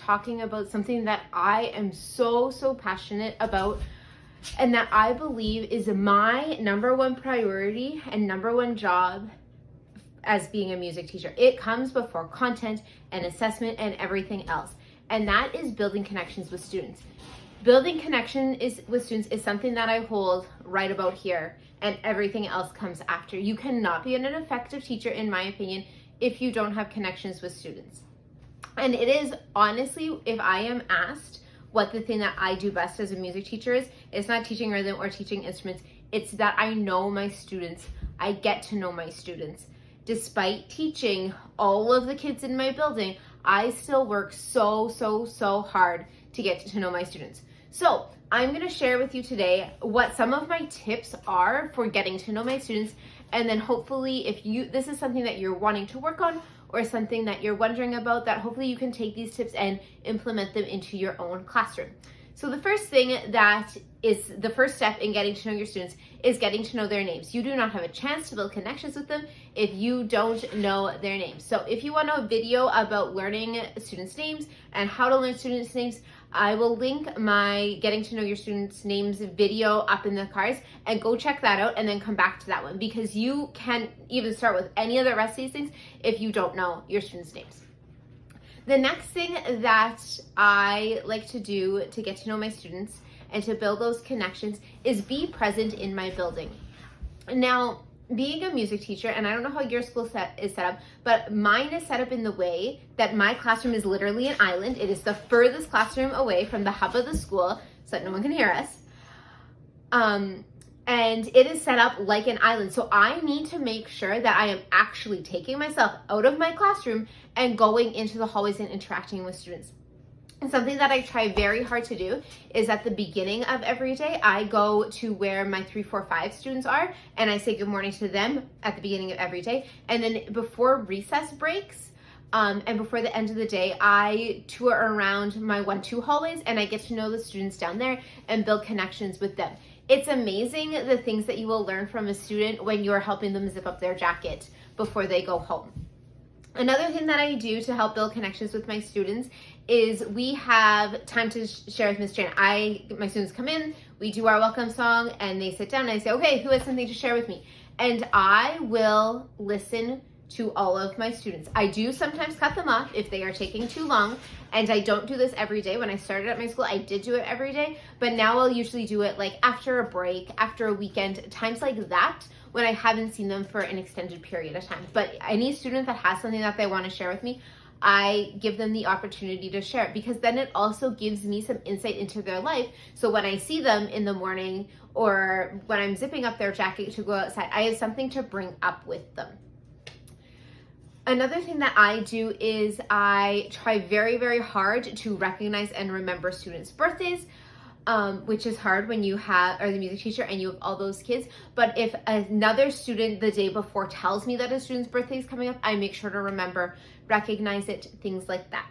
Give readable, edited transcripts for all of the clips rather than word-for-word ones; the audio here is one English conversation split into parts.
talking about something that I am so passionate about, and that I believe is my number one priority and number one job as being a music teacher. It comes before content and assessment and everything else. And that is building connections with students. Building with students is something that I hold right about here, and everything else comes after. You cannot be an effective teacher, in my opinion, if you don't have connections with students. And it is honestly, if I am asked what the thing that I do best as a music teacher is, it's not teaching rhythm or teaching instruments. It's that I know my students. I get to know my students. Despite teaching all of the kids in my building, I still work so hard to get to know my students. So I'm going to share with you today what some of my tips are for getting to know my students. And then hopefully if this is something that you're wanting to work on, or something that you're wondering about, that hopefully you can take these tips and implement them into your own classroom. So the first thing that is the first step in getting to know your students is getting to know their names. You do not have a chance to build connections with them if you don't know their names. So if you want a video about learning students' names and how to learn students' names, I will link my Getting to Know Your Students' Names video up in the cards, and go check that out and then come back to that one, because you can even start with any of the rest of these things if you don't know your students' names. The next thing that I like to do to get to know my students and to build those connections is be present in my building. Now, being a music teacher, and I don't know how your school is set up, but mine is set up in the way that my classroom is literally an island. It is the furthest classroom away from the hub of the school so that no one can hear us. And it is set up like an island. So I need to make sure that I am actually taking myself out of my classroom and going into the hallways and interacting with students. And something that I try very hard to do is at the beginning of every day, I go to where my 3, 4, 5 students are, and I say good morning to them at the beginning of every day. And then before recess breaks, and before the end of the day, I tour around my 1, 2 hallways, and I get to know the students down there and build connections with them. It's amazing the things that you will learn from a student when you're helping them zip up their jacket before they go home. Another thing that I do to help build connections with my students is we have time to share with Miss Jan. My students come in, we do our welcome song, and they sit down, and I say, okay, who has something to share with me? And I will listen to all of my students. I do sometimes cut them off if they are taking too long, and I don't do this every day. When I started at my school, I did do it every day, but now I'll usually do it like after a break, after a weekend, times like that, when I haven't seen them for an extended period of time. But any student that has something that they want to share with me, I give them the opportunity to share it, because then it also gives me some insight into their life. So when I see them in the morning, or when I'm zipping up their jacket to go outside, I have something to bring up with them. Another thing that I do is I try very hard to recognize and remember students' birthdays, which is hard when you are the music teacher and you have all those kids. But if another student the day before tells me that a student's birthday is coming up, I make sure to remember, recognize it, things like that.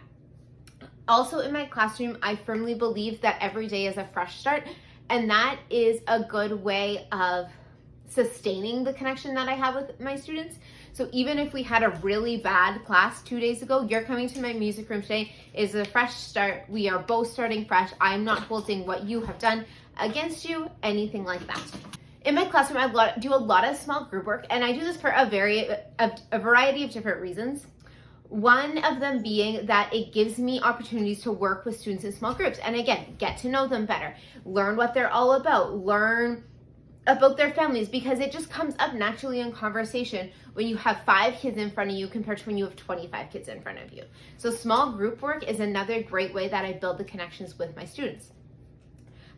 Also in my classroom, I firmly believe that every day is a fresh start, and that is a good way of sustaining the connection that I have with my students. So even if we had a really bad class 2 days ago, you're coming to my music room today is a fresh start. We are both starting fresh. I'm not holding what you have done against you, anything like that. In my classroom, I do a lot of small group work, and I do this for a variety of different reasons. One of them being that it gives me opportunities to work with students in small groups. And again, get to know them better, learn what they're all about, learn about their families, because it just comes up naturally in conversation when you have 5 kids in front of you compared to when you have 25 kids in front of you. So small group work is another great way that I build the connections with my students.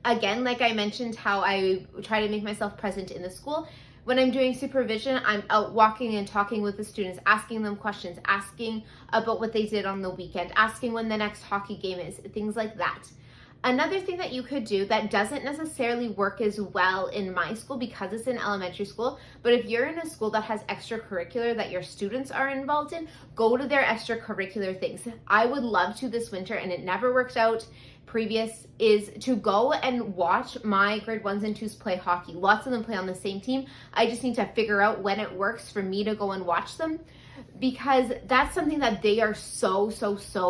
Again, like I mentioned, how I try to make myself present in the school. When I'm doing supervision, I'm out walking and talking with the students, asking them questions, asking about what they did on the weekend, asking when the next hockey game is, things like that. Another thing that you could do that doesn't necessarily work as well in my school because it's an elementary school, but if you're in a school that has extracurricular that your students are involved in, go to their extracurricular things. I would love to this winter, and it never worked out previous, is to go and watch my grade 1s and 2s play hockey. Lots of them play on the same team. I just need to figure out when it works for me to go and watch them, because that's something that they are so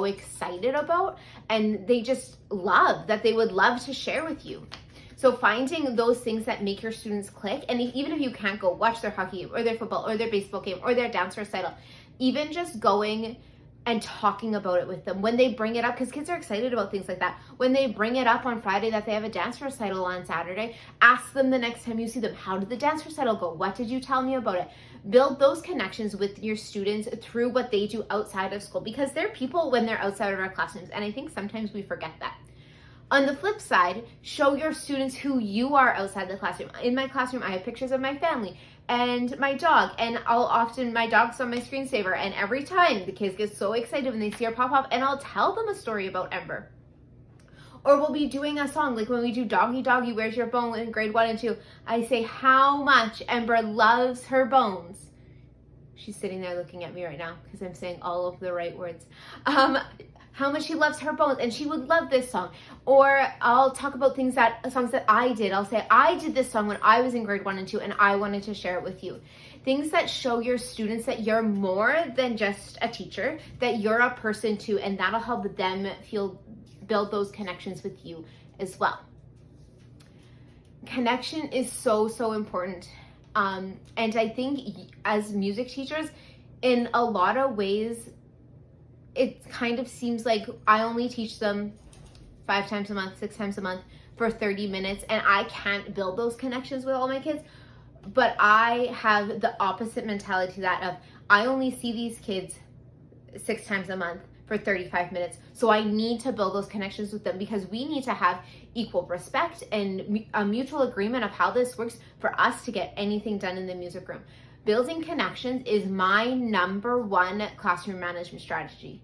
excited about, and they just love that they would love to share with you. So finding those things that make your students click, and even if you can't go watch their hockey or their football or their baseball game or their dance recital, even just going and talking about it with them when they bring it up, because kids are excited about things like that. When they bring it up on Friday that they have a dance recital on Saturday, ask them the next time you see them, how did the dance recital go? What did you tell me about it? Build those connections with your students through what they do outside of school, because they're people when they're outside of our classrooms, and I think sometimes we forget that. On the flip side, show your students who you are outside the classroom. In my classroom, I have pictures of my family and my dog, and my dog's on my screensaver, and every time the kids get so excited when they see her pop up, and I'll tell them a story about Ember. Or we'll be doing a song, like when we do Doggy Doggy, Where's Your Bone in grade 1 and 2, I say how much Ember loves her bones. She's sitting there looking at me right now because I'm saying all of the right words. How much she loves her bones, and she would love this song. Or I'll talk about songs that I did. I'll say, I did this song when I was in grade 1 and 2, and I wanted to share it with you. Things that show your students that you're more than just a teacher, that you're a person too, and that'll help them build those connections with you as well. Connection is so, so important. And I think as music teachers, in a lot of ways, it kind of seems like I only teach them 5 times a month, 6 times a month for 30 minutes, and I can't build those connections with all my kids. But I have the opposite mentality to that of, I only see these kids 6 times a month for 35 minutes. So I need to build those connections with them, because we need to have equal respect and a mutual agreement of how this works for us to get anything done in the music room. Building connections is my number one classroom management strategy.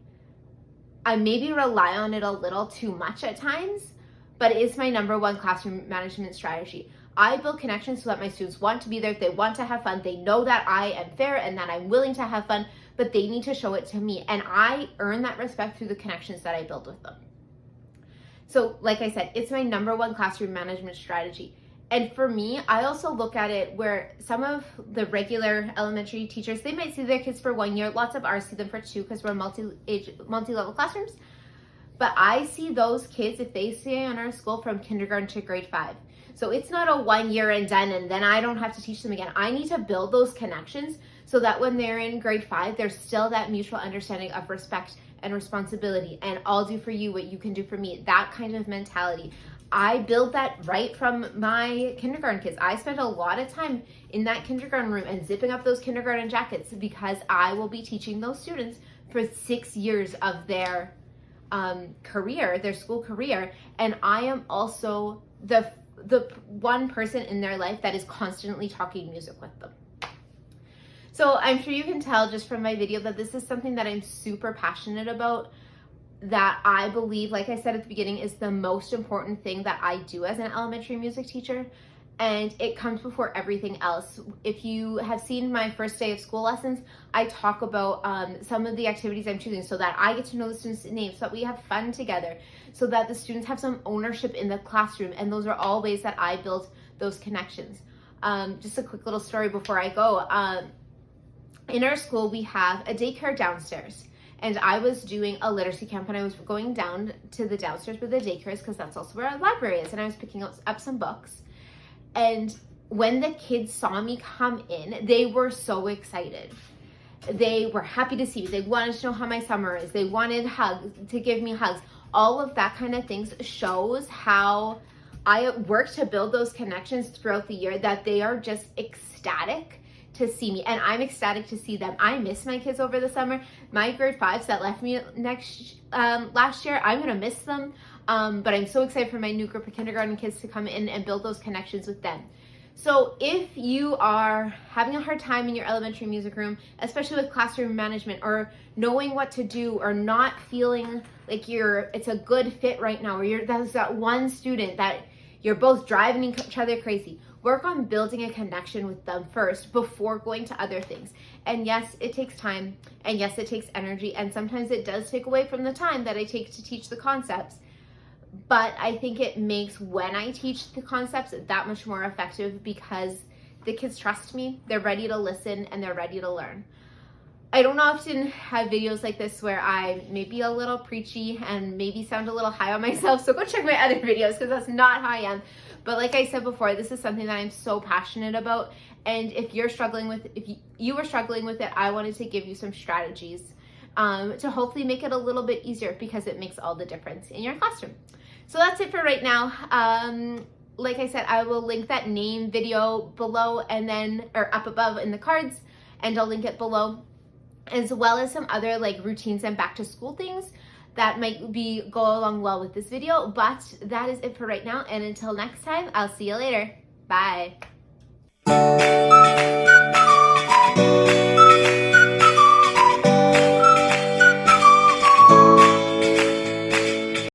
I maybe rely on it a little too much at times, but it is my number one classroom management strategy. I build connections so that my students want to be there, they want to have fun, they know that I am fair and that I'm willing to have fun, but they need to show it to me. And I earn that respect through the connections that I build with them. So like I said, it's my number one classroom management strategy. And for me, I also look at it where some of the regular elementary teachers, they might see their kids for 1 year. Lots of ours see them for 2 because we're multi-level classrooms. But I see those kids, if they stay in our school, from kindergarten to grade 5. So it's not a 1 year and done, and then I don't have to teach them again. I need to build those connections so that when they're in grade 5, there's still that mutual understanding of respect and responsibility, and I'll do for you what you can do for me, that kind of mentality. I build that right from my kindergarten kids. I spend a lot of time in that kindergarten room and zipping up those kindergarten jackets, because I will be teaching those students for 6 years of their career, their school career, and I am also the one person in their life that is constantly talking music with them. So I'm sure you can tell just from my video that this is something that I'm super passionate about, that I believe, like I said at the beginning, is the most important thing that I do as an elementary music teacher, and it comes before everything else. If you have seen my first day of school lessons, I talk about some of the activities I'm choosing so that I get to know the students' names, so that we have fun together, so that the students have some ownership in the classroom, and those are all ways that I build those connections. Just a quick little story before I go. In our school, we have a daycare downstairs. And I was doing a literacy camp, and I was going down to the downstairs where the daycare is, because that's also where our library is. And I was picking up some books. And when the kids saw me come in, they were so excited. They were happy to see me. They wanted to know how my summer is. They wanted hugs, to give me hugs. All of that kind of things shows how I work to build those connections throughout the year, that they are just ecstatic to see me, and I'm ecstatic to see them. I miss my kids over the summer. My grade 5s that left me last year, I'm gonna miss them, but I'm so excited for my new group of kindergarten kids to come in and build those connections with them. So if you are having a hard time in your elementary music room, especially with classroom management, or knowing what to do, or not feeling like it's a good fit right now, or there's that one student that you're both driving each other crazy, work on building a connection with them first before going to other things. And yes, it takes time, and yes, it takes energy, and sometimes it does take away from the time that I take to teach the concepts. But I think it makes, when I teach the concepts, that much more effective, because the kids trust me, they're ready to listen, and they're ready to learn. I don't often have videos like this where I may be a little preachy and maybe sound a little high on myself. So go check my other videos because that's not how I am. But like I said before, this is something that I'm so passionate about. And if you were struggling with it, I wanted to give you some strategies to hopefully make it a little bit easier, because it makes all the difference in your classroom. So that's it for right now. Like I said, I will link that name video below, and then, or up above in the cards, and I'll link it below, as well as some other like routines and back to school things that might go along well with this video. But that is it for right now, and until next time, I'll see you later. Bye.